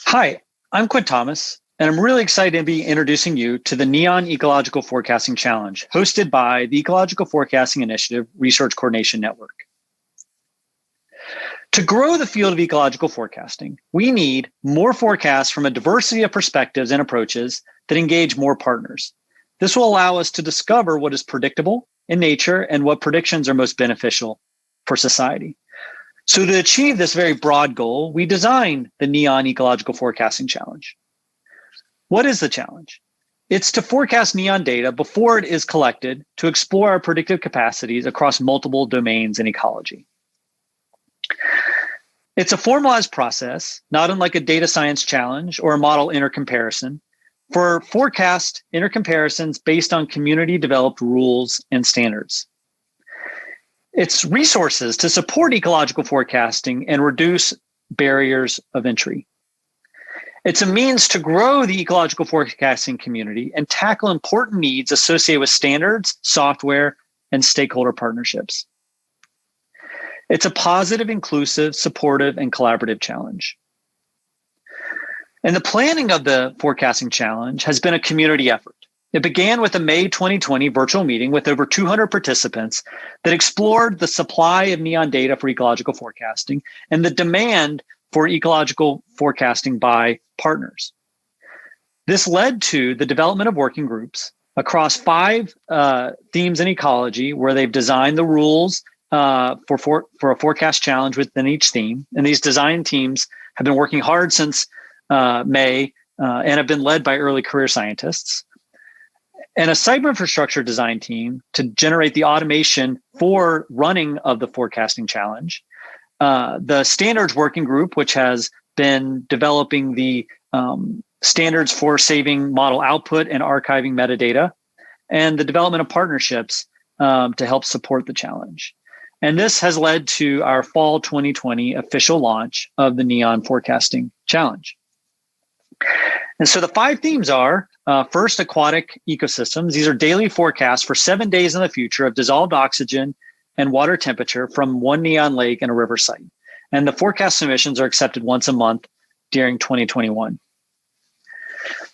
Hi, I'm Quinn Thomas, and I'm really excited to be introducing you to the NEON Ecological Forecasting Challenge, hosted by the Ecological Forecasting Initiative Research Coordination Network. To grow the field of ecological forecasting, we need more forecasts from a diversity of perspectives and approaches that engage more partners. This will allow us to discover what is predictable in nature and what predictions are most beneficial for society. So to achieve this very broad goal, we designed the NEON Ecological Forecasting Challenge. What is the challenge? It's to forecast NEON data before it is collected to explore our predictive capacities across multiple domains in ecology. It's a formalized process, not unlike a data science challenge or a model intercomparison, for forecast intercomparisons based on community-developed rules and standards. It's resources to support ecological forecasting and reduce barriers of entry. It's a means to grow the ecological forecasting community and tackle important needs associated with standards, software, and stakeholder partnerships. It's a positive, inclusive, supportive, and collaborative challenge. And the planning of the forecasting challenge has been a community effort. It began with a May 2020 virtual meeting with over 200 participants that explored the supply of NEON data for ecological forecasting and the demand for ecological forecasting by partners. This led to the development of working groups across 5 themes in ecology, where they've designed the rules for a forecast challenge within each theme. And these design teams have been working hard since May and have been led by early career scientists. And a cyber infrastructure design team to generate the automation for running of the forecasting challenge. The standards working group, which has been developing the standards for saving model output and archiving metadata, and the development of partnerships to help support the challenge. And this has led to our fall 2020 official launch of the NEON Forecasting Challenge. And so the 5 themes are, first, aquatic ecosystems. These are daily forecasts for 7 days in the future of dissolved oxygen and water temperature from one NEON lake and a river site. And the forecast submissions are accepted once a month during 2021.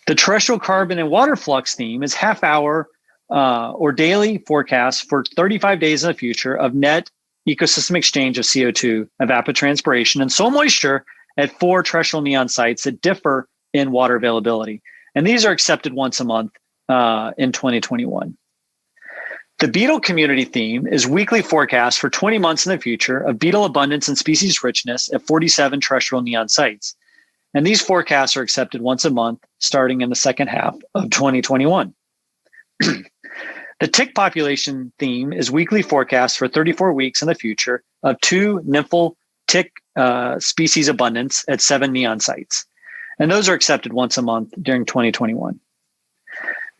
The terrestrial carbon and water flux theme is half-hour or daily forecasts for 35 days in the future of net ecosystem exchange of CO2, evapotranspiration, and soil moisture at 4 terrestrial NEON sites that differ in water availability. And these are accepted once a month in 2021. The Beetle community theme is weekly forecasts for 20 months in the future of beetle abundance and species richness at 47 terrestrial NEON sites. And these forecasts are accepted once a month starting in the second half of 2021. The tick population theme is weekly forecasts for 34 weeks in the future of 2 nymphal tick species abundance at 7 NEON sites. And those are accepted once a month during 2021.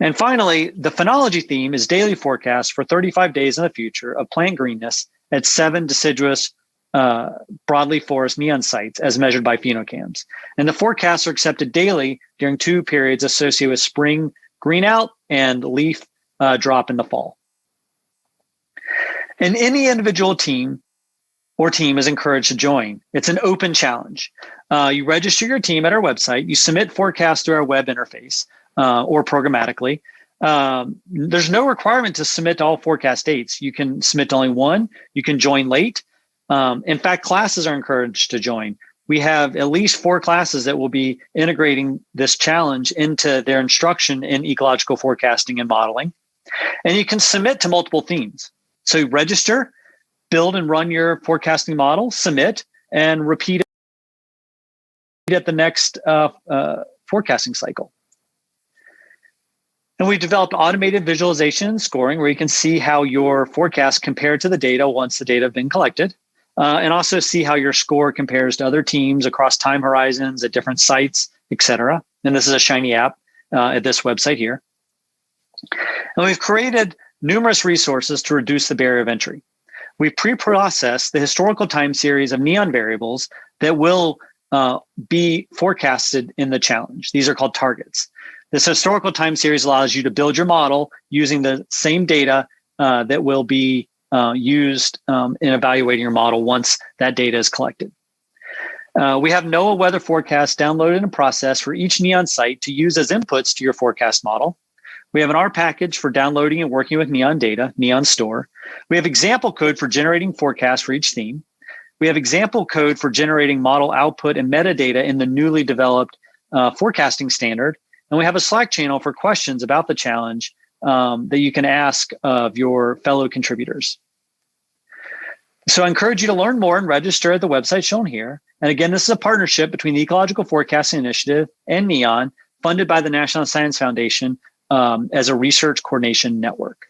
And finally, the Phenology theme is daily forecasts for 35 days in the future of plant greenness at 7 deciduous broadleaf forest NEON sites as measured by phenocams. And the forecasts are accepted daily during 2 periods associated with spring green out and leaf drop in the fall. And any individual team or team is encouraged to join. It's an open challenge. You register your team at our website. You submit forecasts through our web interface or programmatically. There's no requirement to submit to all forecast dates. You can submit to only one. You can join late. In fact, classes are encouraged to join. We have at least 4 classes that will be integrating this challenge into their instruction in ecological forecasting and modeling. And you can submit to multiple themes. So register, build and run your forecasting model, submit, and repeat it at the next forecasting cycle. And we've developed automated visualization and scoring where you can see how your forecasts compare to the data once the data have been collected, and also see how your score compares to other teams across time horizons at different sites, et cetera. And this is a Shiny app at this website here. And we've created numerous resources to reduce the barrier of entry. We pre-processed the historical time series of NEON variables that will be forecasted in the challenge. These are called targets. This historical time series allows you to build your model using the same data that will be used in evaluating your model once that data is collected. We have NOAA weather forecasts downloaded and processed for each NEON site to use as inputs to your forecast model. We have an R package for downloading and working with NEON data, NEON Store. We have example code for generating forecasts for each theme. We have example code for generating model output and metadata in the newly developed forecasting standard. And we have a Slack channel for questions about the challenge that you can ask of your fellow contributors. So I encourage you to learn more and register at the website shown here. And again, this is a partnership between the Ecological Forecasting Initiative and NEON, funded by the National Science Foundation as a research coordination network.